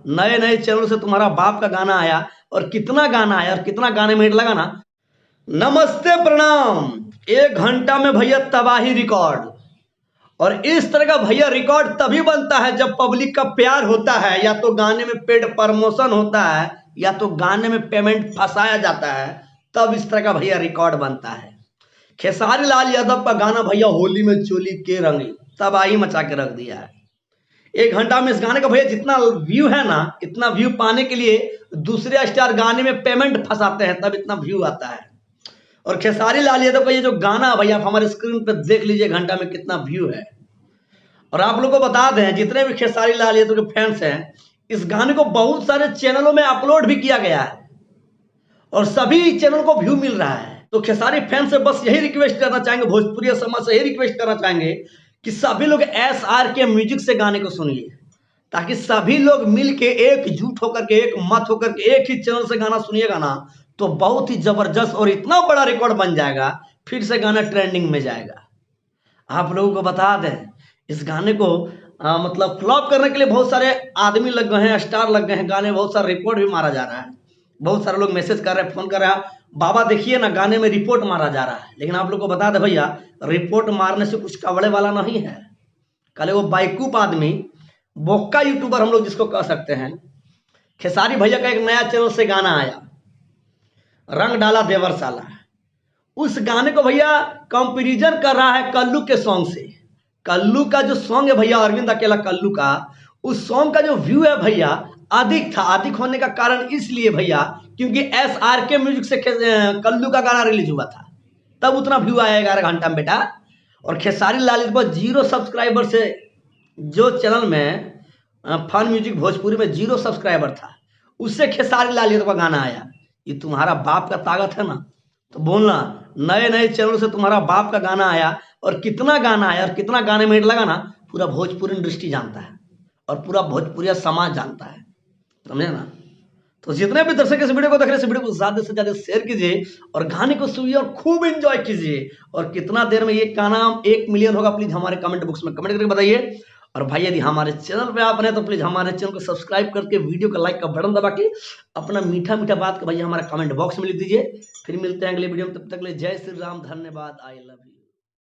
नए नए चैनल से तुम्हारा बाप का गाना आया और कितना गाना आया और कितना गाने में हिट लगा ना। नमस्ते प्रणाम। 1 घंटा में भैया तबाही रिकॉर्ड। और इस तरह का भैया रिकॉर्ड तभी बनता है जब पब्लिक का प्यार होता है, या तो गाने में पेड प्रमोशन होता है, या तो गाने में पेमेंट फंसाया जाता है, तब इस तरह का भैया रिकॉर्ड बनता है। खेसारी लाल यादव का गाना भैया होली में चोली के रंगी तबाही मचा के रख दिया है। 1 घंटा में इस गाने का भैया जितना व्यू है ना, इतना व्यू पाने के लिए दूसरे स्टार गाने में पेमेंट फंसाते हैं, तब इतना व्यू आता है। और खेसारी लाल यादव का ये जो गाना भैया आप हमारे स्क्रीन पर देख लीजिए, घंटा में कितना व्यू है। और आप लोग को बता दें, जितने भी खेसारी लाल यादव के फैंस हैं, इस गाने को बहुत सारे चैनलों में अपलोड भी किया गया है और सभी चैनल को व्यू मिल रहा है। तो खेसारी फैंस से बस यही रिक्वेस्ट करना चाहेंगे, भोजपुरी समाज से यही रिक्वेस्ट करना चाहेंगे कि सभी लोग SRK म्यूजिक से गाने को सुनिए, ताकि सभी लोग मिल के एकजुट होकर के, एक मत होकर के एक ही चैनल से गाना सुनिएगा ना, तो बहुत ही जबरदस्त और इतना बड़ा रिकॉर्ड बन जाएगा, फिर से गाना ट्रेंडिंग में जाएगा। आप लोगों को बता दें, इस गाने को मतलब फ्लॉप करने के लिए बहुत सारे आदमी लग गए हैं, स्टार लग गए हैं, गाने में बहुत सारा रिपोर्ट भी मारा जा रहा है। बहुत सारे लोग मैसेज कर रहे हैं, फोन कर रहे हैं, बाबा देखिए ना गाने में रिपोर्ट मारा जा रहा है। लेकिन आप लोग को बता दें भैया, रिपोर्ट मारने से कुछ कवड़े वाला नहीं है। कल वो बाइकूप आदमी, बोक्का यूट्यूबर हम लोग जिसको कह सकते हैं, खेसारी भैया का एक नया चैनल से गाना आया, रंग डाला देवर साला। उस गाने को भैया कंपैरिजन कर रहा है कल्लू के सॉन्ग से। कल्लू का जो सॉन्ग है भैया, अरविंद अकेला कल्लू का, उस सॉन्ग का जो व्यू है भैया अधिक था। अधिक होने का कारण इसलिए भैया क्योंकि SRK म्यूजिक से कल्लू का गाना रिलीज हुआ था, तब उतना व्यू आया 11 घंटा में बेटा। और खेसारी लाल पर 0 सब्सक्राइबर से, जो चैनल में फन म्यूजिक भोजपुरी में 0 सब्सक्राइबर था, उससे खेसारी लाल यादव का गाना आया। ये तुम्हारा बाप का ताकत है ना। तो बोलना, नए नए चैनल से तुम्हारा बाप का गाना आया और कितना गाना आया और कितना गाने में हिट लगा ना, पूरा भोजपुरी इंडस्ट्री जानता है और पूरा भोजपुरी समाज जानता है, समझे ना। तो जितने भी दर्शक इस वीडियो को देख रहे हैं, इस वीडियो को ज्यादा से ज्यादा शेयर कीजिए और गाने को सुनिए और खूब एंजॉय कीजिए। और कितना देर में ये गाना 1 मिलियन होगा, प्लीज हमारे कमेंट बॉक्स में कमेंट करके बताइए। और भाई यदि हमारे चैनल पे आप बने तो प्लीज हमारे चैनल को सब्सक्राइब करके वीडियो का लाइक का बटन दबा के अपना मीठा मीठा बात का भैया हमारे कमेंट बॉक्स में लिख दीजिए। फिर मिलते हैं अगले वीडियो में, तब तक के लिए जय श्री राम, धन्यवाद, आई लव यू।